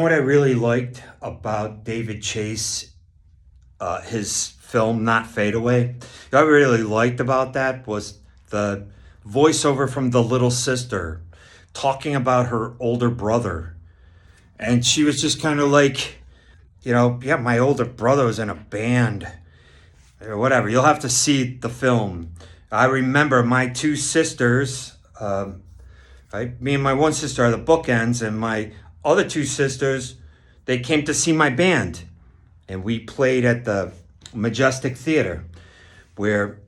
What I really liked about David Chase, his film Not Fade Away, what I really liked about that was the voiceover from the little sister talking about her older brother. And she was just kind of like, yeah, my older brother was in a band or whatever. You'll have to see the film. I remember my two sisters, right? Me and my one sister are the bookends, and my other two sisters, they came to see my band. And we played at the Majestic Theater, where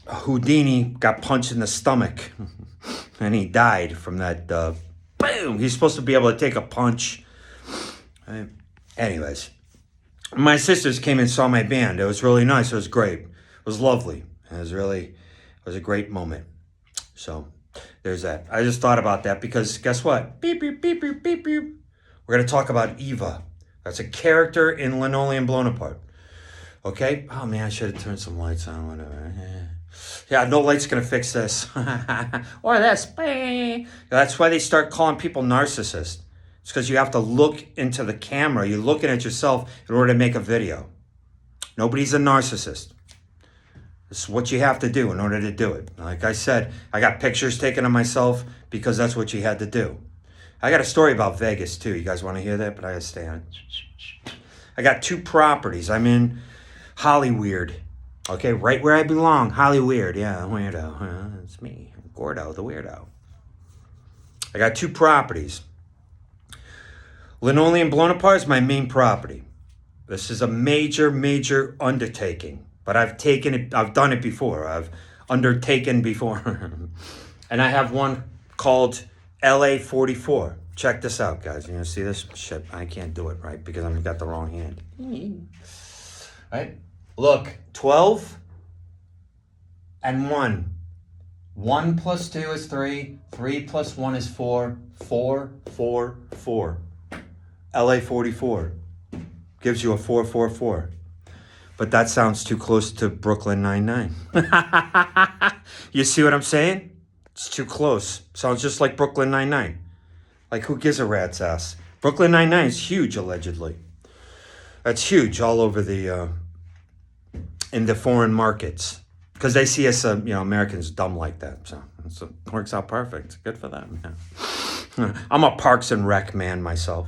Houdini got punched in the stomach and he died from that boom. He's supposed to be able to take a punch. Right? Anyways, my sisters came and saw my band. It was really nice. It was great. It was lovely. It was a great moment. So there's that. I just thought about that because guess what? Beep, beep, beep, beep, beep, beep. We're going to talk about Eva. That's a character in Linoleum Blown Apart. Okay? Oh man, I should have turned some lights on, whatever. Yeah, no light's gonna fix this. Or this. That's why they start calling people narcissists. It's because you have to look into the camera. You're looking at yourself in order to make a video. Nobody's a narcissist. It's what you have to do in order to do it. Like I said, I got pictures taken of myself because that's what you had to do. I got a story about Vegas too. You guys want to hear that? But I gotta stay on. I got 2 properties. I'm in Hollyweird. Okay, right where I belong. Hollyweird. Yeah, weirdo. It's me, Gordo, the weirdo. I got 2 properties. Linoleum Blown Apart is my main property. This is a major, major undertaking. But I've done it before. I've undertaken before. And I have one called LA 44. Check this out, guys. You see this? Shit, I can't do it, right? Because I've got the wrong hand. Right? Look, 12 and 1. 1 plus 2 is 3. 3 plus 1 is 4. 4, 4, 4. LA 44 gives you a 444. But that sounds too close to Brooklyn Nine-Nine. You see what I'm saying? It's too close. Sounds just like Brooklyn Nine-Nine. Like, who gives a rat's ass? Brooklyn Nine-Nine is huge, allegedly. That's huge all over in the foreign markets. Because they see us, Americans dumb like that. So it works out perfect. Good for them. Yeah. I'm a Parks and Rec man myself.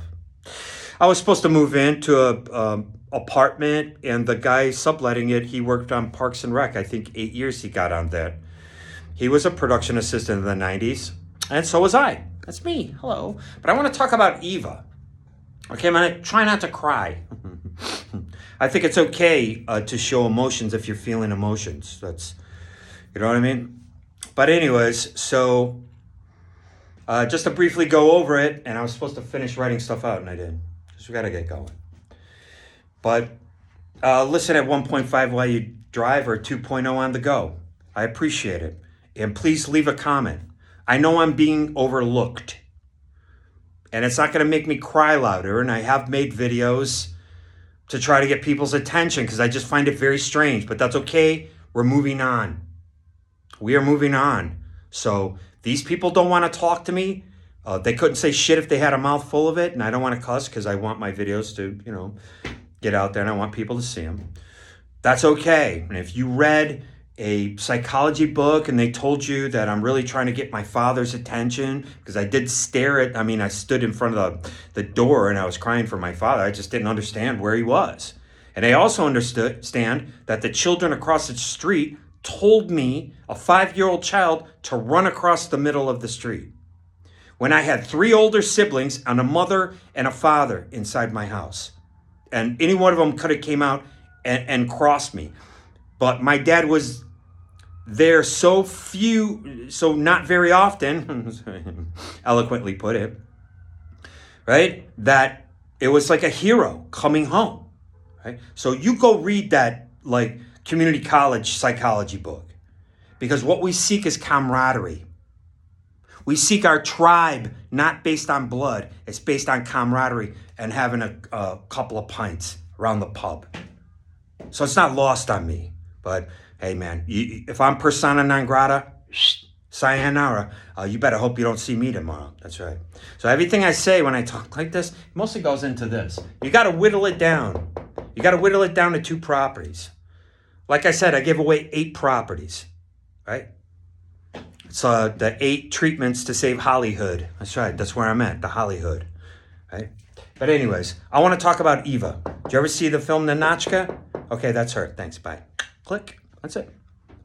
I was supposed to move into a apartment, and the guy subletting it, he worked on Parks and Rec. I think 8 years he got on that. He was a production assistant in the 90s, and so was I. That's me. Hello. But I want to talk about Eva. Okay, I'm going to try not to cry. I think it's okay to show emotions if you're feeling emotions. That's, you know what I mean? But anyways, so just to briefly go over it, and I was supposed to finish writing stuff out, and I didn't. Because we got to get going. But listen at 1.5 while you drive or 2.0 on the go. I appreciate it. And please leave a comment. I know I'm being overlooked. And it's not going to make me cry louder. And I have made videos to try to get people's attention because I just find it very strange. But that's okay. We're moving on. We are moving on. So these people don't want to talk to me. They couldn't say shit if they had a mouthful of it. And I don't want to cuss because I want my videos to, get out there and I want people to see them. That's okay. And if you read a psychology book and they told you that I'm really trying to get my father's attention, because I did I stood in front of the door and I was crying for my father. I just didn't understand where he was. And I also understand that the children across the street told me, a 5-year-old child, to run across the middle of the street. When I had 3 older siblings and a mother and a father inside my house. And any one of them could have came out and crossed me. But my dad was there so not very often, eloquently put it, right? That it was like a hero coming home, right? So you go read that like community college psychology book, because what we seek is camaraderie. We seek our tribe, not based on blood. It's based on camaraderie and having a couple of pints around the pub. So it's not lost on me. But hey, man, if I'm persona non grata, Sayonara. You better hope you don't see me tomorrow. That's right. So everything I say when I talk like this mostly goes into this. You got to whittle it down. You got to whittle it down to 2 properties. Like I said, I give away 8 properties, right? It's the 8 treatments to save Hollywood. That's right. That's where I'm at, the Hollywood, right? But anyways, I want to talk about Eva. Did you ever see the film Ninotchka? Okay, that's her. Thanks. Bye. Click. That's it.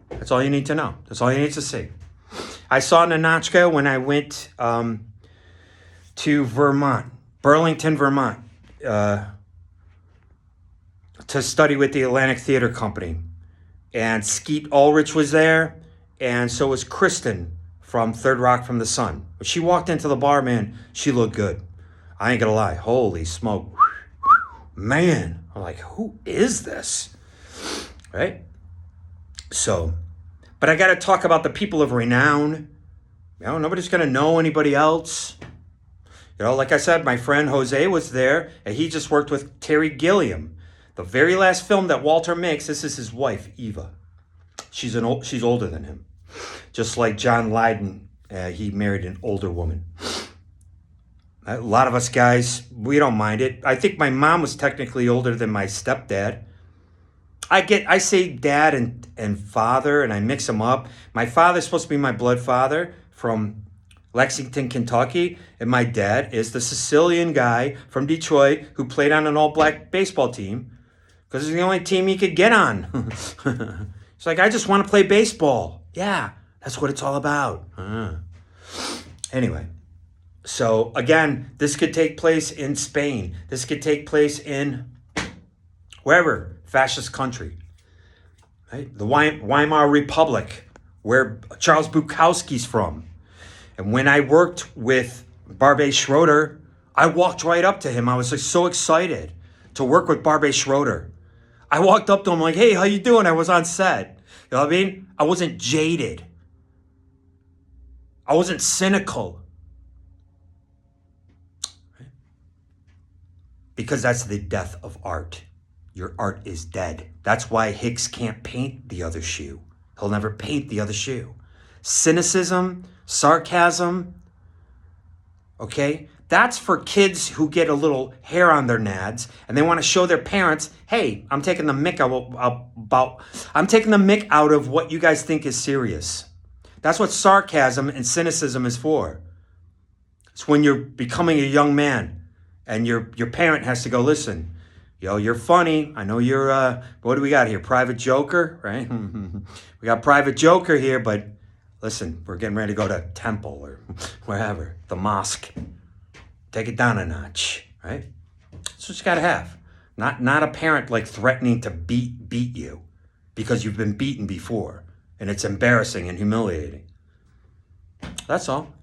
That's all you need to know. That's all you need to see. I saw Ninotchka when I went to Vermont, Burlington, Vermont, to study with the Atlantic Theater Company. And Skeet Ulrich was there, and so was Kristen from Third Rock from the Sun. When she walked into the bar, man, she looked good. I ain't gonna lie. Holy smoke. Man, I'm like, who is this? Right? So, but I got to talk about the people of renown. You know, nobody's going to know anybody else. You know, like I said, my friend Jose was there, and he just worked with Terry Gilliam. The very last film that Walter makes, this is his wife, Eva. She's older than him. Just like John Lydon, he married an older woman. A lot of us guys, we don't mind it. I think my mom was technically older than my stepdad. I say dad and father, and I mix them up. My father's supposed to be my blood father from Lexington, Kentucky, and my dad is the Sicilian guy from Detroit who played on an all-black baseball team because it's the only team he could get on. It's like, I just want to play baseball. Yeah, that's what it's all about. Anyway, so again, this could take place in Spain. This could take place in wherever. Fascist country, right? The Weimar Republic, where Charles Bukowski's from. And when I worked with Barbet Schroeder, I walked right up to him. I was like so excited to work with Barbet Schroeder. I walked up to him like, hey, how you doing? I was on set. You know what I mean? I wasn't jaded. I wasn't cynical. Right? Because that's the death of art. Your art is dead. That's why Hicks can't paint the other shoe. He'll never paint the other shoe. Cynicism, sarcasm, okay? That's for kids who get a little hair on their nads and they want to show their parents, hey, I'm taking the mick out of what you guys think is serious. That's what sarcasm and cynicism is for. It's when you're becoming a young man and your parent has to go, listen, yo, you're funny. I know you're, what do we got here? Private Joker, right? We got Private Joker here, but listen, we're getting ready to go to temple or wherever, the mosque. Take it down a notch, right? That's what you got to have. Not a parent like threatening to beat you because you've been beaten before and it's embarrassing and humiliating. That's all.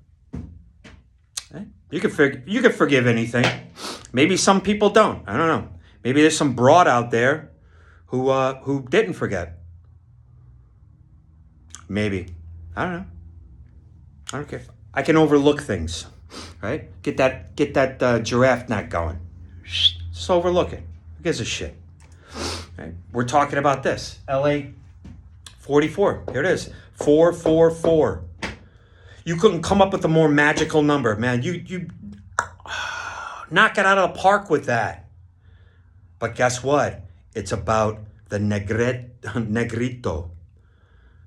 Right? You can forgive anything. Maybe some people don't. I don't know. Maybe there's some broad out there who didn't forget. Maybe. I don't know. I don't care. I can overlook things, right? Get that giraffe neck going. Just overlook it. Who gives a shit? Right? We're talking about this. LA 44. Here it is. 444. You couldn't come up with a more magical number, man. You knock it out of the park with that. But guess what? It's about the negrito,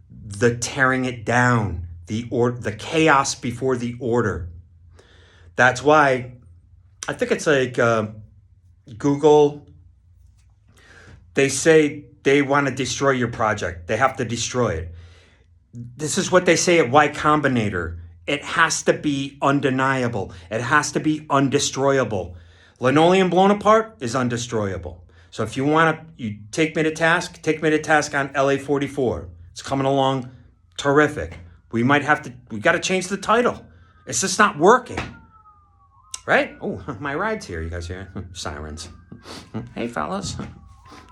the tearing it down, the chaos before the order. That's why I think it's like Google. They say they want to destroy your project. They have to destroy it. This is what they say at Y Combinator. It has to be undeniable. It has to be undestroyable. Linoleum blown apart is undestroyable. So if you want to, you take me to task on LA 44. It's coming along terrific. We got to change the title. It's just not working. Right? Oh, my ride's here. You guys hear it? Sirens. Hey, fellas.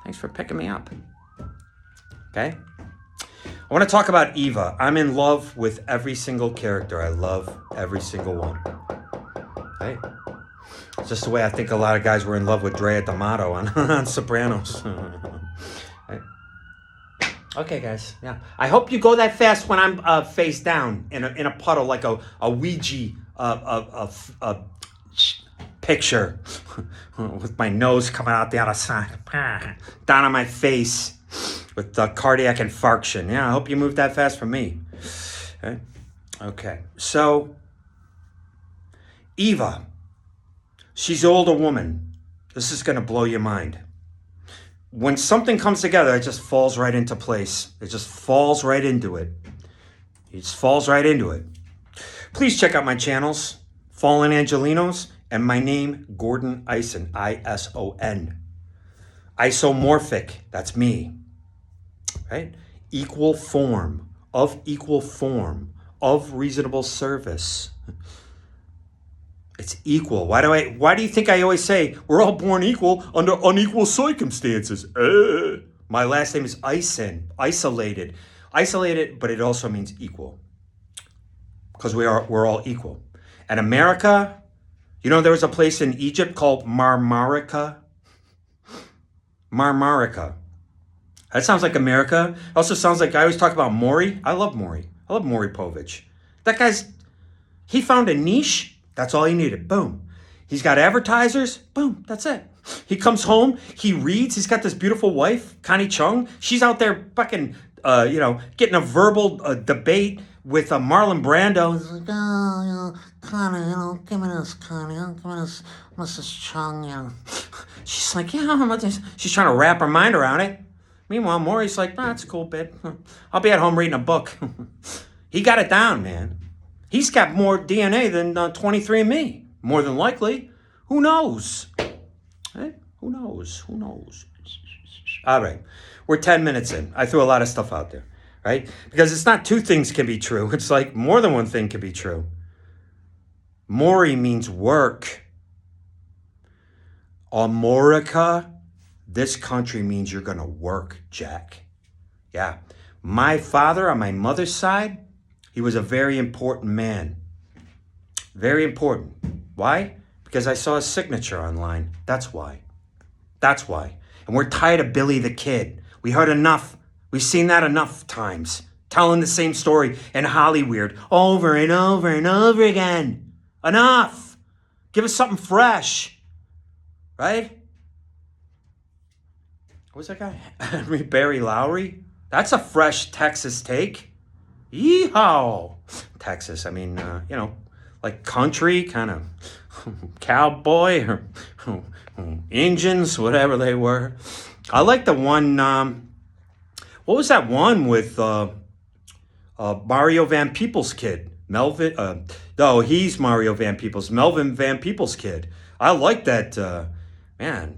Thanks for picking me up. Okay? I want to talk about Eva. I'm in love with every single character. I love every single one. Right? It's just the way I think a lot of guys were in love with Drea D'Amato on Sopranos. Right? Okay, guys. Yeah. I hope you go that fast when I'm face down in a puddle like a Ouija picture with my nose coming out the other side, down on my face with the cardiac infarction. Yeah, I hope you move that fast for me. Okay. So Eva, she's an older woman. This is going to blow your mind. When something comes together, it just falls right into place. It just falls right into it. It just falls right into it. Please check out my channels, Fallen Angelinos, and my name, Gordon Ison, I-S-O-N. Isomorphic, that's me. Right? Equal form, of reasonable service. It's equal. Why do you think I always say we're all born equal under unequal circumstances? My last name is Ison, isolated. Isolated, but it also means equal. Because we're all equal. And America, there was a place in Egypt called Marmarica. Marmarica. That sounds like America. It also sounds like I always talk about Maury. I love Maury. I love Maury Povich. That he found a niche. That's all he needed. Boom. He's got advertisers. Boom. That's it. He comes home. He reads. He's got this beautiful wife, Connie Chung. She's out there fucking, getting a verbal debate with Marlon Brando. He's like, Connie, give me this, Connie. Give me this, Mrs. Chung, She's like, she's trying to wrap her mind around it. Meanwhile, Maury's like, that's a cool bit. I'll be at home reading a book. He got it down, man. He's got more DNA than 23andMe, more than likely. Who knows? Hey, who knows? Who knows? All right, we're 10 minutes in. I threw a lot of stuff out there, right? Because it's not two things can be true. It's like more than one thing can be true. Maury means work. Amorica, this country means you're going to work, Jack. Yeah. My father on my mother's side, he was a very important man. Very important. Why? Because I saw his signature online. That's why. That's why. And we're tired of Billy the Kid. We heard enough. We've seen that enough times. Telling the same story in Hollywood over and over and over again. Enough. Give us something fresh. Right? Who's that guy? Barry Lowry? That's a fresh Texas take. Yeehaw! Texas, I mean, like country, kind of cowboy or Indians, whatever they were. I like the one, what was that one with Mario Van Peebles' kid? Melvin, no, he's Mario Van Peebles. Melvin Van Peebles' kid. I like that, man,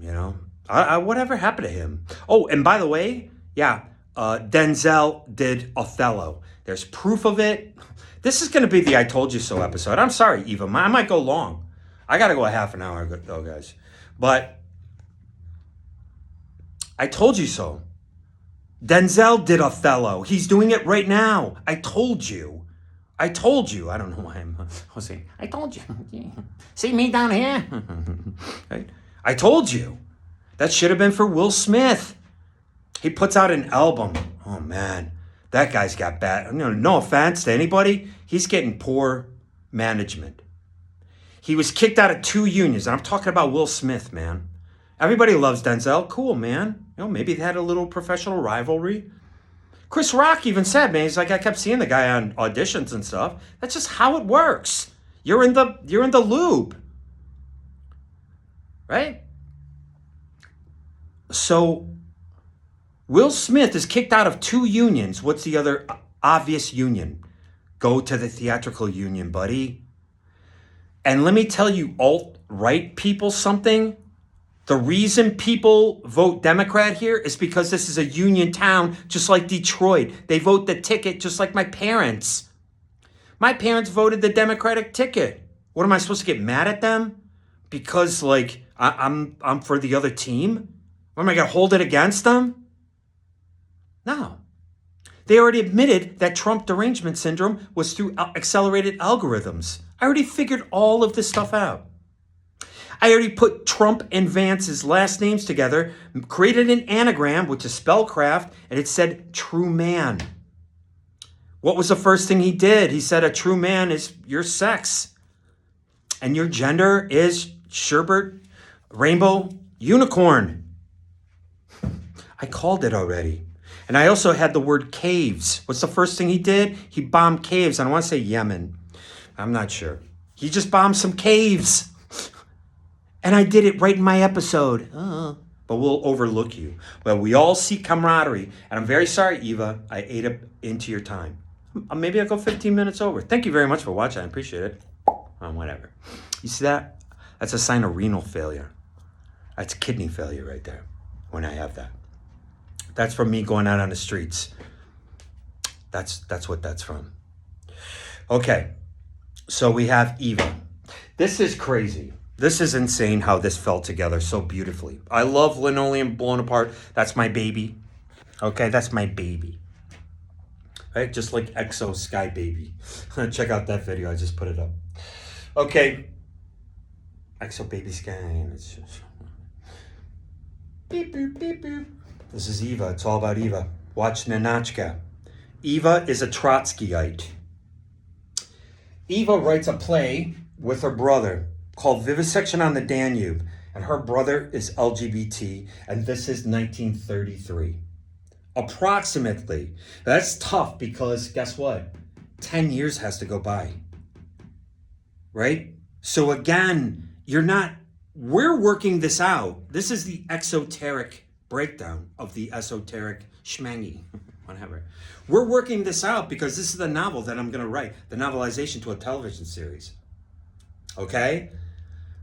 whatever happened to him? Oh, and by the way, yeah, Denzel did Othello. There's proof of it. This is going to be the I Told You So episode. I'm sorry, Eva. I might go long. I got to go a half an hour though, guys. But I told you so. Denzel did Othello. He's doing it right now. I told you. I told you. I don't know why I'm saying, I told you. See me down here? Right? I told you. That should have been for Will Smith. He puts out an album. Oh, man. That guy's got bad. No offense to anybody. He's getting poor management. He was kicked out of 2 unions. And I'm talking about Will Smith, man. Everybody loves Denzel. Cool, man. Maybe they had a little professional rivalry. Chris Rock even said, man, he's like, I kept seeing the guy on auditions and stuff. That's just how it works. You're in the loop. Right? So Will Smith is kicked out of 2 unions. What's the other obvious union? Go to the theatrical union, buddy. And let me tell you alt-right people something. The reason people vote Democrat here is because this is a union town, just like Detroit. They vote the ticket just like my parents. My parents voted the Democratic ticket. What am I supposed to get mad at them? Because I'm for the other team? What am I gonna hold it against them? No. They already admitted that Trump derangement syndrome was through accelerated algorithms. I already figured all of this stuff out. I already put Trump and Vance's last names together, created an anagram, which is spellcraft, and it said true man. What was the first thing he did? He said a true man is your sex. And your gender is sherbet, rainbow, unicorn. I called it already. And I also had the word caves. What's the first thing he did? He bombed caves. And I want to say Yemen. I'm not sure. He just bombed some caves. And I did it right in my episode. But we'll overlook you. Well, we all seek camaraderie. And I'm very sorry, Eva. I ate up into your time. Maybe I'll go 15 minutes over. Thank you very much for watching. I appreciate it. Whatever. You see that? That's a sign of renal failure. That's kidney failure right there when I have that. That's from me going out on the streets. That's what that's from. Okay. So we have Eva. This is crazy. This is insane how this fell together so beautifully. I love Linoleum Blown Apart. That's my baby. Okay, that's my baby. Right? Just like EXO Sky Baby. Check out that video. I just put it up. Okay. EXO Baby Sky. It's just... Beep, boop, beep, boop. This is Eva. It's all about Eva. Watch Ninotchka. Eva is a Trotskyite. Eva writes a play with her brother called Vivisection on the Danube. And her brother is LGBT. And this is 1933. Approximately. That's tough because guess what? 10 years has to go by. Right? So again, we're working this out. This is the exoteric breakdown of the esoteric schmangy, whatever. We're working this out because this is the novel that I'm going to write, the novelization to a television series. Okay?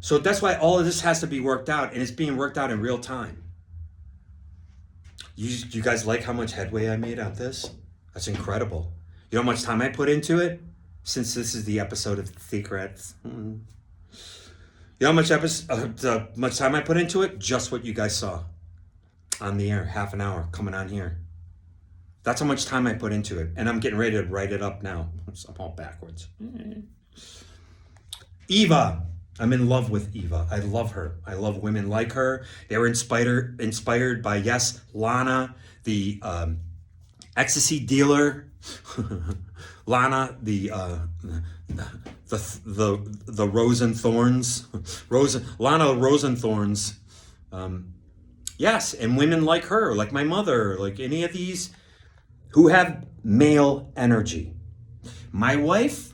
So that's why all of this has to be worked out, and it's being worked out in real time. You guys like how much headway I made on this? That's incredible. You know how much time I put into it? Since this is the episode of Secrets. You know how much time I put into it? Just what you guys saw on the air, half an hour coming on here. That's how much time I put into it. And I'm getting ready to write it up now. I'm all backwards. Eva. I'm in love with Eva. I love her. I love women like her. They were inspired by, yes, Lana, the ecstasy dealer. Lana, the Rosenthorns. Lana Rosenthorns. Yes, and women like her, like my mother, like any of these who have male energy. My wife,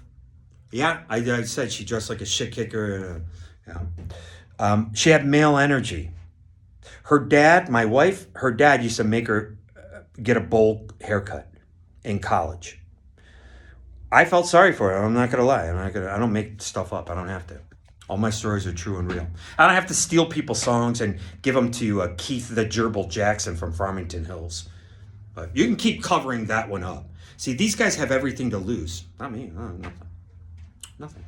yeah, I said she dressed like a shit kicker. She had male energy. Her dad, my wife, her dad used to make her get a bowl haircut in college. I felt sorry for her. I'm not gonna lie. I don't make stuff up. I don't have to. All my stories are true and real. I don't have to steal people's songs and give them to Keith the Gerbil Jackson from Farmington Hills. But you can keep covering that one up. See, these guys have everything to lose. Not me. Nothing.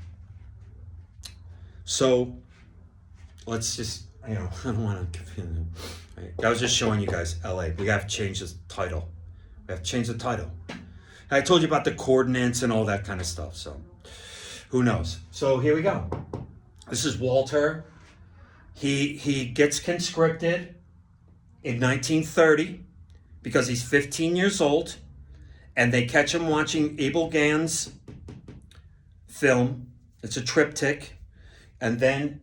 So let's just, I don't want to confuse them. I was just showing you guys LA. We have to change the title. I told you about the coordinates and all that kind of stuff. So who knows? So here we go. This is Walter. He gets conscripted in 1930 because he's 15 years old, and they catch him watching Abel Gans film. It's a triptych. And then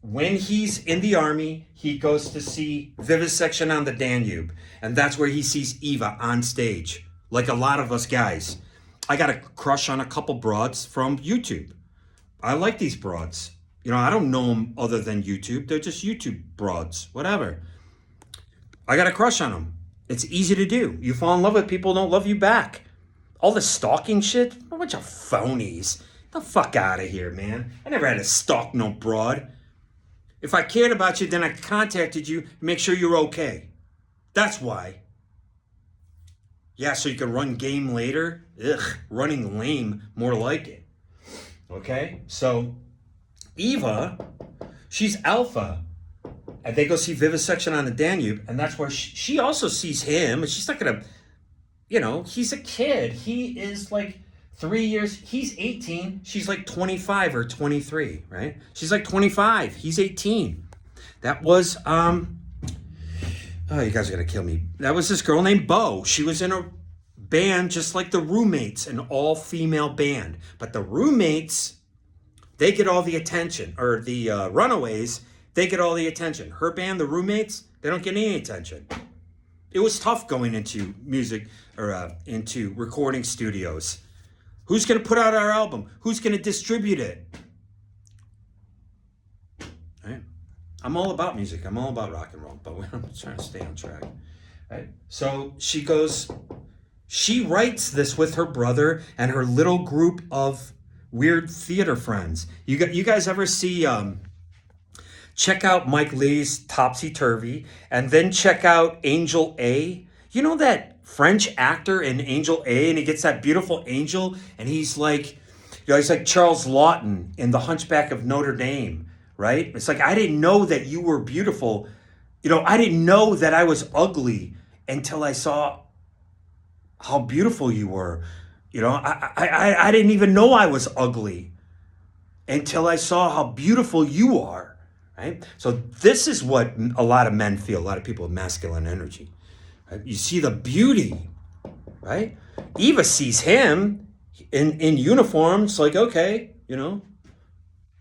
when he's in the army, he goes to see Vivisection on the Danube. And that's where he sees Eva on stage, like a lot of us guys. I got a crush on a couple broads from YouTube. I like these broads. I don't know them other than YouTube. They're just YouTube broads, whatever. I got a crush on them. It's easy to do. You fall in love with people who don't love you back. All the stalking shit, a bunch of phonies. The fuck out of here, man. I never had to stalk no broad. If I cared about you, then I contacted you to make sure you're okay. That's why. Yeah, so you can run game later. Ugh, running lame, more like it. Okay, so Eva, she's alpha. And they go see Vivisection on the Danube, and that's where she also sees him, and she's not gonna, he's a kid. He is like 3 years, he's 18, she's like 25 or 23, right? She's like 25, he's 18. That was, oh, you guys are gonna kill me. That was this girl named Bo. She was in a band just like the Roommates, an all-female band. But the Roommates, they get all the attention, or the Runaways, they get all the attention. Her band, the Roommates, they don't get any attention. It was tough going into music, or into recording studios. Who's going to put out our album? Who's going to distribute it? Right? I'm all about music. I'm all about rock and roll, but I'm trying to stay on track. Right? So she writes this with her brother and her little group of weird theater friends. You guys ever see, check out Mike Lee's Topsy Turvy, and then check out Angel A. You know that French actor in Angel A, and he gets that beautiful angel, and he's like, he's like Charles Lawton in The Hunchback of Notre Dame, right? It's like, I didn't know that you were beautiful. I didn't know that I was ugly until I saw how beautiful you were. I didn't even know I was ugly until I saw how beautiful you are, right? So this is what a lot of men feel, a lot of people with masculine energy. Right? You see the beauty, right? Eva sees him in uniform. It's like, okay,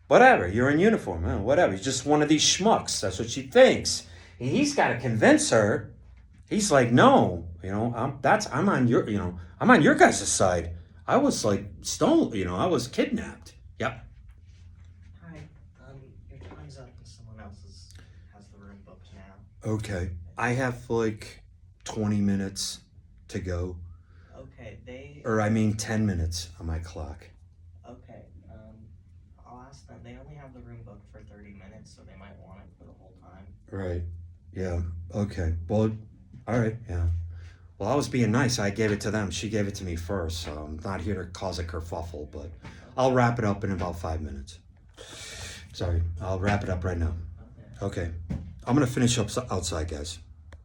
whatever, you're in uniform, whatever. He's just one of these schmucks. That's what she thinks. And he's got to convince her. He's like, no, I'm on your guys' side. I was like stolen, I was kidnapped. Yep. Hi, your time's up and someone else has the room booked now. Okay. I have like 20 minutes to go. Okay, 10 minutes on my clock. Okay, I'll ask them. They only have the room booked for 30 minutes, so they might want it for the whole time. Right. Yeah. Okay. Well, all right. Yeah. Well, I was being nice. I gave it to them. She gave it to me first, so I'm not here to cause a kerfuffle, but I'll wrap it up in about 5 minutes. Sorry. I'll wrap it up right now. Okay. Okay. I'm going to finish up outside, guys.